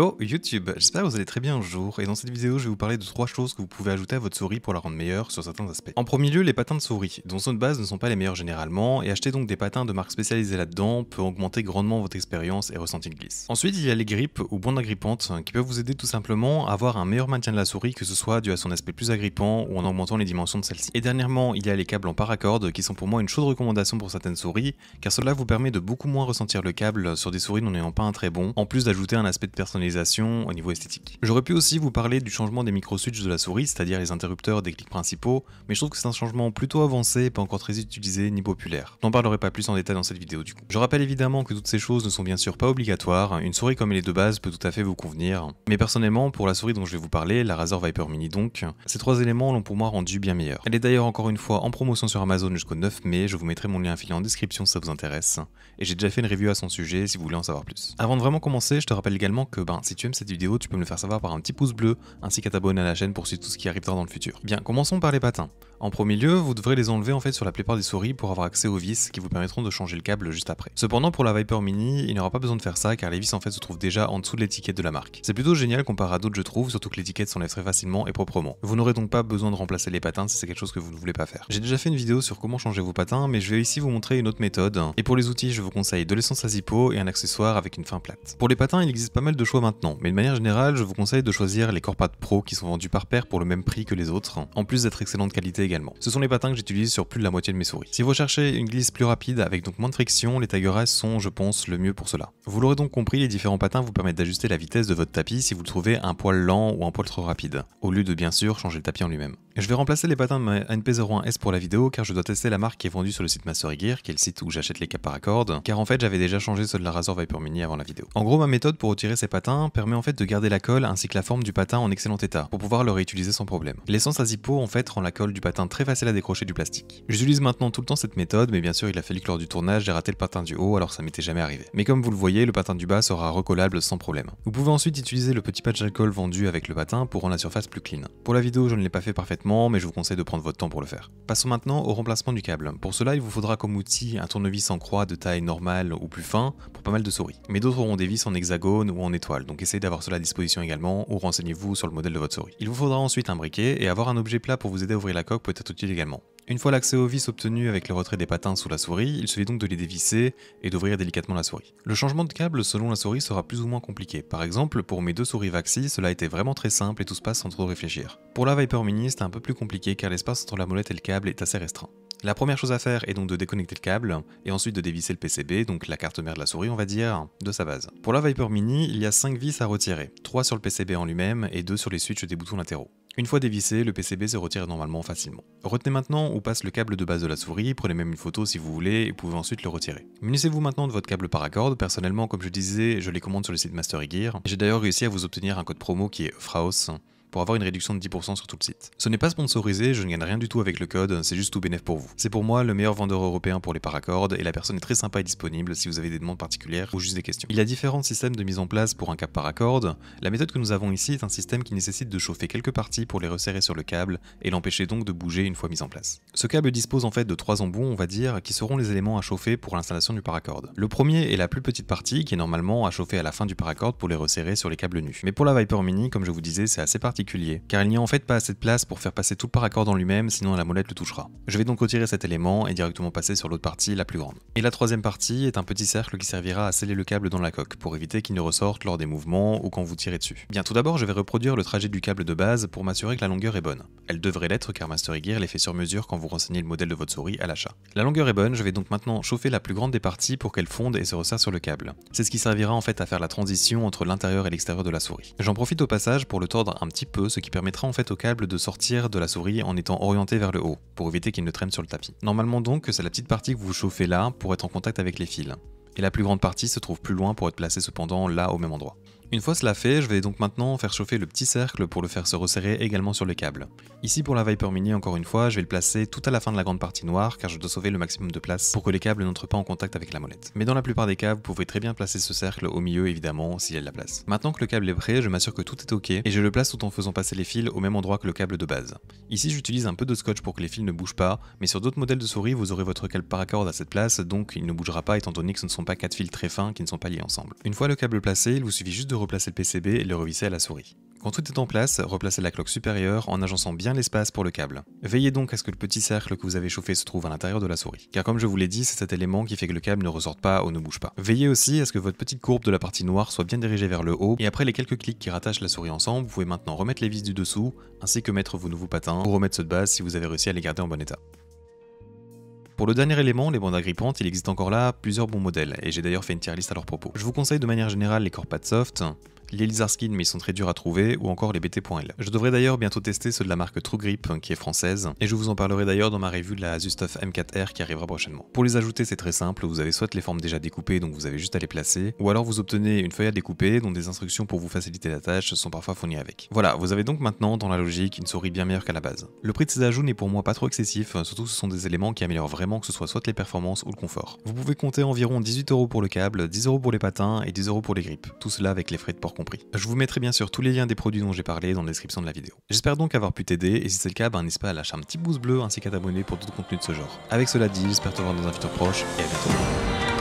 Yo YouTube, j'espère que vous allez très bien un jour, et dans cette vidéo je vais vous parler de 3 choses que vous pouvez ajouter à votre souris pour la rendre meilleure sur certains aspects. En premier lieu, les patins de souris, dont ceux de base ne sont pas les meilleurs généralement, et acheter donc des patins de marque spécialisée là-dedans peut augmenter grandement votre expérience et ressenti de glisse. Ensuite, il y a les grippes ou bandes agrippantes qui peuvent vous aider tout simplement à avoir un meilleur maintien de la souris, que ce soit dû à son aspect plus agrippant ou en augmentant les dimensions de celle-ci. Et dernièrement, il y a les câbles en paracorde qui sont pour moi une chaude recommandation pour certaines souris, car cela vous permet de beaucoup moins ressentir le câble sur des souris n'en ayant pas un très bon, en plus d'ajouter un aspect de personnalisation au niveau esthétique. J'aurais pu aussi vous parler du changement des micro-switches de la souris, c'est-à-dire les interrupteurs des clics principaux, mais je trouve que c'est un changement plutôt avancé et pas encore très utilisé ni populaire. Je n'en parlerai pas plus en détail dans cette vidéo du coup. Je rappelle évidemment que toutes ces choses ne sont bien sûr pas obligatoires, une souris comme elle est de base peut tout à fait vous convenir, mais personnellement pour la souris dont je vais vous parler, la Razer Viper Mini donc, ces 3 éléments l'ont pour moi rendu bien meilleur. Elle est d'ailleurs encore une fois en promotion sur Amazon jusqu'au 9 mai, je vous mettrai mon lien affilié en description si ça vous intéresse, et j'ai déjà fait une review à son sujet si vous voulez en savoir plus. Avant de vraiment commencer, je te rappelle également que si tu aimes cette vidéo, tu peux me le faire savoir par un petit pouce bleu, ainsi qu'à t'abonner à la chaîne pour suivre tout ce qui arrivera dans le futur. Bien, commençons par les patins. En premier lieu, vous devrez les enlever en fait sur la plupart des souris pour avoir accès aux vis qui vous permettront de changer le câble juste après. Cependant, pour la Viper Mini, il n'y aura pas besoin de faire ça car les vis en fait se trouvent déjà en dessous de l'étiquette de la marque. C'est plutôt génial comparé à d'autres je trouve, surtout que l'étiquette s'enlève très facilement et proprement. Vous n'aurez donc pas besoin de remplacer les patins si c'est quelque chose que vous ne voulez pas faire. J'ai déjà fait une vidéo sur comment changer vos patins, mais je vais ici vous montrer une autre méthode. Et pour les outils, je vous conseille de l'essence à zippo et un accessoire avec une fin plate. Pour les patins, il existe pas mal de choix maintenant, mais de manière générale, je vous conseille de choisir les Corepad Pro qui sont vendus par paire pour le même prix que les autres, en plus d'être excellente qualité également. Ce sont les patins que j'utilise sur plus de la moitié de mes souris. Si vous cherchez une glisse plus rapide avec donc moins de friction, les Tiger Ace sont, je pense, le mieux pour cela. Vous l'aurez donc compris, les différents patins vous permettent d'ajuster la vitesse de votre tapis si vous le trouvez un poil lent ou un poil trop rapide, au lieu de bien sûr changer le tapis en lui-même. Je vais remplacer les patins de ma NP01S pour la vidéo car je dois tester la marque qui est vendue sur le site Master Gear, qui est le site où j'achète les câbles paracorde, car en fait j'avais déjà changé ceux de la Razer Viper Mini avant la vidéo. En gros, ma méthode pour retirer ces patins permet en fait de garder la colle ainsi que la forme du patin en excellent état, pour pouvoir le réutiliser sans problème. L'essence à zippo en fait rend la colle du patin très facile à décrocher du plastique. J'utilise maintenant tout le temps cette méthode, mais bien sûr il a fallu que lors du tournage j'ai raté le patin du haut alors ça m'était jamais arrivé. Mais comme vous le voyez, le patin du bas sera recollable sans problème. Vous pouvez ensuite utiliser le petit patch d'alcool vendu avec le patin pour rendre la surface plus clean. Pour la vidéo je ne l'ai pas fait parfaitement, mais je vous conseille de prendre votre temps pour le faire. Passons maintenant au remplacement du câble. Pour cela il vous faudra comme outil un tournevis en croix de taille normale ou plus fin pour pas mal de souris. Mais d'autres auront des vis en hexagone ou en étoile, donc essayez d'avoir cela à disposition également ou renseignez-vous sur le modèle de votre souris. Il vous faudra ensuite un briquet et avoir un objet plat pour vous aider à ouvrir la coque peut être utile également. Une fois l'accès aux vis obtenu avec le retrait des patins sous la souris, il suffit donc de les dévisser et d'ouvrir délicatement la souris. Le changement de câble selon la souris sera plus ou moins compliqué. Par exemple, pour mes 2 souris Vaxi, cela a été vraiment très simple et tout se passe sans trop réfléchir. Pour la Viper Mini, c'était un peu plus compliqué car l'espace entre la molette et le câble est assez restreint. La première chose à faire est donc de déconnecter le câble et ensuite de dévisser le PCB, donc la carte mère de la souris on va dire, de sa base. Pour la Viper Mini, il y a 5 vis à retirer, 3 sur le PCB en lui-même et 2 sur les switches des boutons latéraux. Une fois dévissé, le PCB se retire normalement facilement. Retenez maintenant où passe le câble de base de la souris, prenez même une photo si vous voulez et pouvez ensuite le retirer. Munissez-vous maintenant de votre câble paracorde, personnellement comme je disais, je les commande sur le site Master Gear. J'ai d'ailleurs réussi à vous obtenir un code promo qui est FRAOS, pour avoir une réduction de 10% sur tout le site. Ce n'est pas sponsorisé, je ne gagne rien du tout avec le code, c'est juste tout bénéf pour vous. C'est pour moi le meilleur vendeur européen pour les paracordes et la personne est très sympa et disponible si vous avez des demandes particulières ou juste des questions. Il y a différents systèmes de mise en place pour un câble paracorde. La méthode que nous avons ici est un système qui nécessite de chauffer quelques parties pour les resserrer sur le câble et l'empêcher donc de bouger une fois mis en place. Ce câble dispose en fait de 3 embouts, on va dire, qui seront les éléments à chauffer pour l'installation du paracorde. Le premier est la plus petite partie qui est normalement à chauffer à la fin du paracorde pour les resserrer sur les câbles nus. Mais pour la Viper Mini, comme je vous disais, c'est assez particulier, car il n'y a en fait pas assez de place pour faire passer tout le paracorde en lui-même, sinon la molette le touchera. Je vais donc retirer cet élément et directement passer sur l'autre partie, la plus grande. Et la troisième partie est un petit cercle qui servira à sceller le câble dans la coque, pour éviter qu'il ne ressorte lors des mouvements ou quand vous tirez dessus. Bien, tout d'abord je vais reproduire le trajet du câble de base pour m'assurer que la longueur est bonne. Elle devrait l'être car Master Gear les fait sur mesure quand vous renseignez le modèle de votre souris à l'achat. La longueur est bonne, je vais donc maintenant chauffer la plus grande des parties pour qu'elle fonde et se resserre sur le câble. C'est ce qui servira en fait à faire la transition entre l'intérieur et l'extérieur de la souris. J'en profite au passage pour le tordre un petit peu, ce qui permettra en fait au câble de sortir de la souris en étant orienté vers le haut, pour éviter qu'il ne traîne sur le tapis. Normalement donc, c'est la petite partie que vous chauffez là pour être en contact avec les fils. Et la plus grande partie se trouve plus loin pour être placée cependant là au même endroit. Une fois cela fait, je vais donc maintenant faire chauffer le petit cercle pour le faire se resserrer également sur le câble. Ici pour la Viper Mini encore une fois, je vais le placer tout à la fin de la grande partie noire car je dois sauver le maximum de place pour que les câbles n'entrent pas en contact avec la molette. Mais dans la plupart des cas, vous pouvez très bien placer ce cercle au milieu évidemment s'il y a de la place. Maintenant que le câble est prêt, je m'assure que tout est ok et je le place tout en faisant passer les fils au même endroit que le câble de base. Ici j'utilise un peu de scotch pour que les fils ne bougent pas, mais sur d'autres modèles de souris vous aurez votre câble paracorde à cette place donc il ne bougera pas étant donné que ce ne sont pas 4 fils très fins qui ne sont pas liés ensemble. Une fois le câble placé, il vous suffit juste de replacer le PCB et le revisser à la souris. Quand tout est en place, replacez la cloque supérieure en agençant bien l'espace pour le câble. Veillez donc à ce que le petit cercle que vous avez chauffé se trouve à l'intérieur de la souris, car comme je vous l'ai dit, c'est cet élément qui fait que le câble ne ressorte pas ou ne bouge pas. Veillez aussi à ce que votre petite courbe de la partie noire soit bien dirigée vers le haut, et après les quelques clics qui rattachent la souris ensemble, vous pouvez maintenant remettre les vis du dessous, ainsi que mettre vos nouveaux patins, ou remettre ceux de base si vous avez réussi à les garder en bon état. Pour le dernier élément, les bandes agrippantes, il existe encore là plusieurs bons modèles, et j'ai d'ailleurs fait une tier list à leur propos. Je vous conseille de manière générale les Corpad Soft, les Lizardskin mais ils sont très durs à trouver, ou encore les BT.L. Je devrais d'ailleurs bientôt tester ceux de la marque True Grip qui est française, et je vous en parlerai d'ailleurs dans ma review de la Azustuff M4R qui arrivera prochainement. Pour les ajouter c'est très simple, vous avez soit les formes déjà découpées donc vous avez juste à les placer, ou alors vous obtenez une feuille à découper dont des instructions pour vous faciliter la tâche sont parfois fournies avec. Voilà, vous avez donc maintenant dans la logique une souris bien meilleure qu'à la base. Le prix de ces ajouts n'est pour moi pas trop excessif, surtout ce sont des éléments qui améliorent vraiment que ce soit les performances ou le confort. Vous pouvez compter environ 18€ pour le câble, 10€ pour les patins et 10€ pour les grips, tout cela avec les frais de port compris. Je vous mettrai bien sûr tous les liens des produits dont j'ai parlé dans la description de la vidéo. J'espère donc avoir pu t'aider, et si c'est le cas, n'hésite pas à lâcher un petit pouce bleu ainsi qu'à t'abonner pour d'autres contenus de ce genre. Avec cela dit, j'espère te voir dans un futur proche, et à bientôt.